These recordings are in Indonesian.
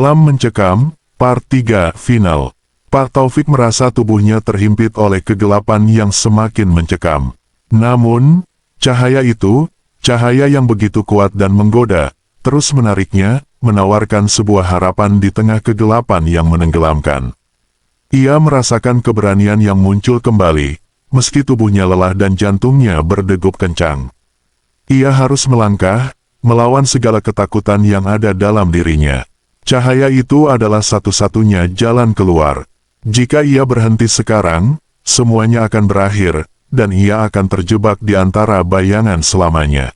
Dalam Mencekam, Part 3 Final. Pak Taufik merasa tubuhnya terhimpit oleh kegelapan yang semakin mencekam. Namun, cahaya itu, cahaya yang begitu kuat dan menggoda, terus menariknya, menawarkan sebuah harapan di tengah kegelapan yang menenggelamkan. Ia merasakan keberanian yang muncul kembali, meski tubuhnya lelah dan jantungnya berdegup kencang. Ia harus melangkah, melawan segala ketakutan yang ada dalam dirinya. Cahaya itu adalah satu-satunya jalan keluar. Jika ia berhenti sekarang, semuanya akan berakhir, dan ia akan terjebak di antara bayangan selamanya.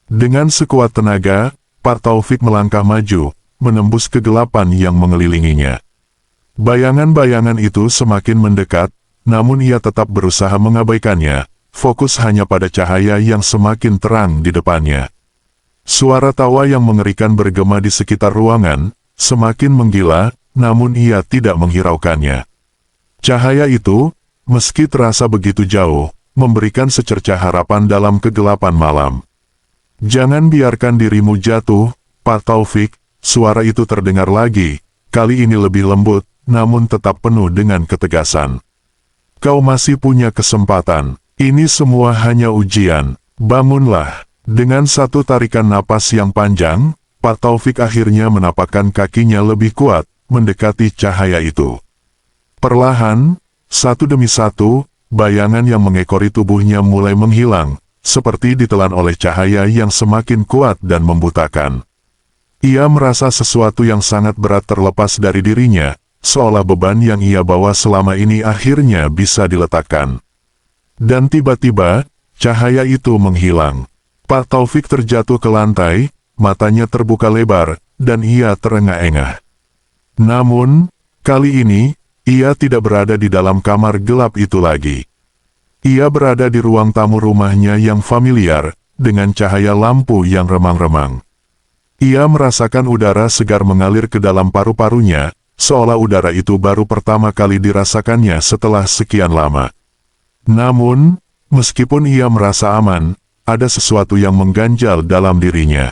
Dengan sekuat tenaga, Pak Taufik melangkah maju, menembus kegelapan yang mengelilinginya. Bayangan-bayangan itu semakin mendekat, namun ia tetap berusaha mengabaikannya, fokus hanya pada cahaya yang semakin terang di depannya. Suara tawa yang mengerikan bergema di sekitar ruangan, semakin menggila, namun ia tidak menghiraukannya. Cahaya itu, meski terasa begitu jauh, memberikan secercah harapan dalam kegelapan malam. "Jangan biarkan dirimu jatuh, Pak Taufik," suara itu terdengar lagi, kali ini lebih lembut, namun tetap penuh dengan ketegasan. "Kau masih punya kesempatan, ini semua hanya ujian, bangunlah." Dengan satu tarikan napas yang panjang, Pak Taufik akhirnya menapakkan kakinya lebih kuat, mendekati cahaya itu. Perlahan, satu demi satu, bayangan yang mengekori tubuhnya mulai menghilang, seperti ditelan oleh cahaya yang semakin kuat dan membutakan. Ia merasa sesuatu yang sangat berat terlepas dari dirinya, seolah beban yang ia bawa selama ini akhirnya bisa diletakkan. Dan tiba-tiba, cahaya itu menghilang. Pak Taufik terjatuh ke lantai, matanya terbuka lebar, dan ia terengah-engah. Namun, kali ini, ia tidak berada di dalam kamar gelap itu lagi. Ia berada di ruang tamu rumahnya yang familiar, dengan cahaya lampu yang remang-remang. Ia merasakan udara segar mengalir ke dalam paru-parunya, seolah udara itu baru pertama kali dirasakannya setelah sekian lama. Namun, meskipun ia merasa aman, ada sesuatu yang mengganjal dalam dirinya.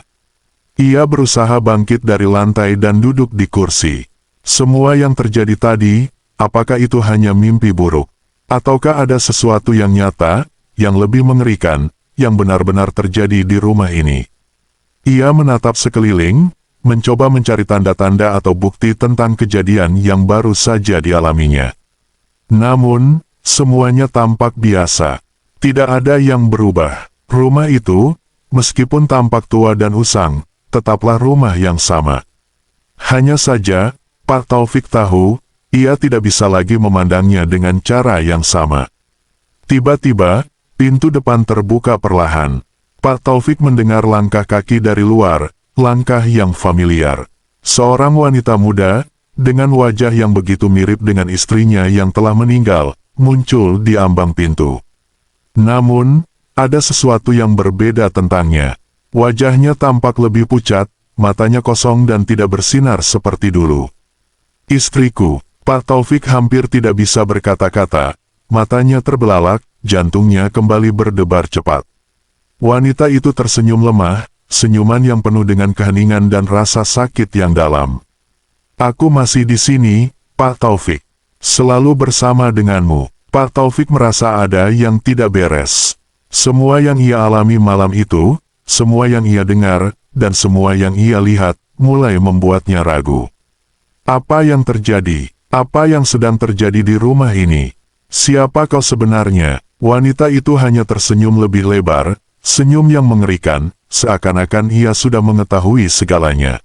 Ia berusaha bangkit dari lantai dan duduk di kursi. Semua yang terjadi tadi, apakah itu hanya mimpi buruk? Ataukah ada sesuatu yang nyata, yang lebih mengerikan, yang benar-benar terjadi di rumah ini? Ia menatap sekeliling, mencoba mencari tanda-tanda atau bukti tentang kejadian yang baru saja dialaminya. Namun, semuanya tampak biasa. Tidak ada yang berubah. Rumah itu, meskipun tampak tua dan usang, tetaplah rumah yang sama. Hanya saja, Pak Taufik tahu, ia tidak bisa lagi memandangnya dengan cara yang sama. Tiba-tiba, pintu depan terbuka perlahan. Pak Taufik mendengar langkah kaki dari luar, langkah yang familiar. Seorang wanita muda, dengan wajah yang begitu mirip dengan istrinya yang telah meninggal, muncul di ambang pintu. Namun, ada sesuatu yang berbeda tentangnya. Wajahnya tampak lebih pucat, matanya kosong dan tidak bersinar seperti dulu. "Istriku," Pak Taufik hampir tidak bisa berkata-kata, matanya terbelalak, jantungnya kembali berdebar cepat. Wanita itu tersenyum lemah, senyuman yang penuh dengan keheningan dan rasa sakit yang dalam. "Aku masih di sini, Pak Taufik. Selalu bersama denganmu." Pak Taufik merasa ada yang tidak beres. Semua yang ia alami malam itu, semua yang ia dengar, dan semua yang ia lihat, mulai membuatnya ragu. Apa yang terjadi? Apa yang sedang terjadi di rumah ini? Siapa kau sebenarnya? Wanita itu hanya tersenyum lebih lebar, senyum yang mengerikan, seakan-akan ia sudah mengetahui segalanya.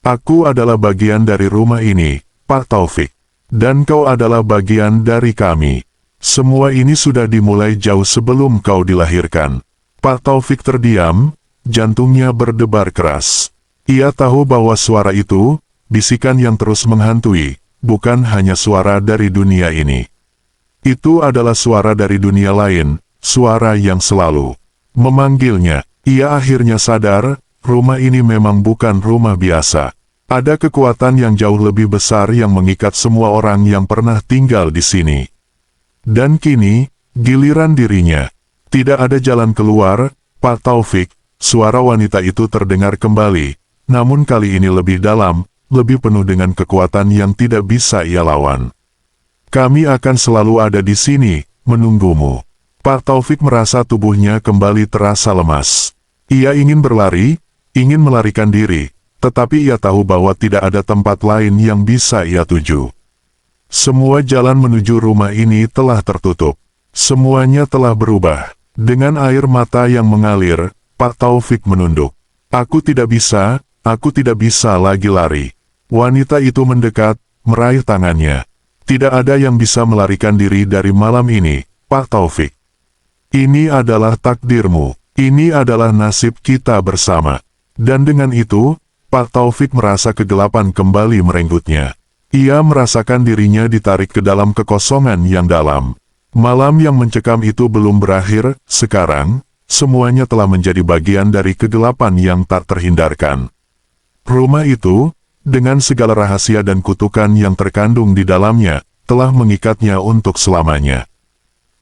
"Aku adalah bagian dari rumah ini, Pak Taufik. Dan kau adalah bagian dari kami. Semua ini sudah dimulai jauh sebelum kau dilahirkan." Pak Taufik terdiam, jantungnya berdebar keras. Ia tahu bahwa suara itu, bisikan yang terus menghantui, bukan hanya suara dari dunia ini. Itu adalah suara dari dunia lain, suara yang selalu memanggilnya. Ia akhirnya sadar, rumah ini memang bukan rumah biasa. Ada kekuatan yang jauh lebih besar yang mengikat semua orang yang pernah tinggal di sini. Dan kini, giliran dirinya. Tidak ada jalan keluar, Pak Taufik. Suara wanita itu terdengar kembali, namun kali ini lebih dalam, lebih penuh dengan kekuatan yang tidak bisa ia lawan. Kami akan selalu ada di sini, menunggumu. Pak Taufik merasa tubuhnya kembali terasa lemas. Ia ingin berlari, ingin melarikan diri, tetapi ia tahu bahwa tidak ada tempat lain yang bisa ia tuju. Semua jalan menuju rumah ini telah tertutup. Semuanya telah berubah. Dengan air mata yang mengalir, Pak Taufik menunduk. Aku tidak bisa lagi lari. Wanita itu mendekat, meraih tangannya. Tidak ada yang bisa melarikan diri dari malam ini, Pak Taufik. Ini adalah takdirmu, ini adalah nasib kita bersama. Dan dengan itu, Pak Taufik merasa kegelapan kembali merenggutnya. Ia merasakan dirinya ditarik ke dalam kekosongan yang dalam. Malam yang mencekam itu belum berakhir, sekarang, semuanya telah menjadi bagian dari kegelapan yang tak terhindarkan. Rumah itu, dengan segala rahasia dan kutukan yang terkandung di dalamnya, telah mengikatnya untuk selamanya.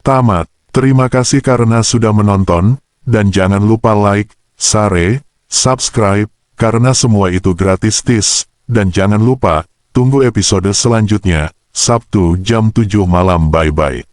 Tamat. Terima kasih karena sudah menonton, dan jangan lupa like, share, subscribe, karena semua itu gratis tis, dan jangan lupa, tunggu episode selanjutnya, Sabtu jam 7 malam. Bye-bye.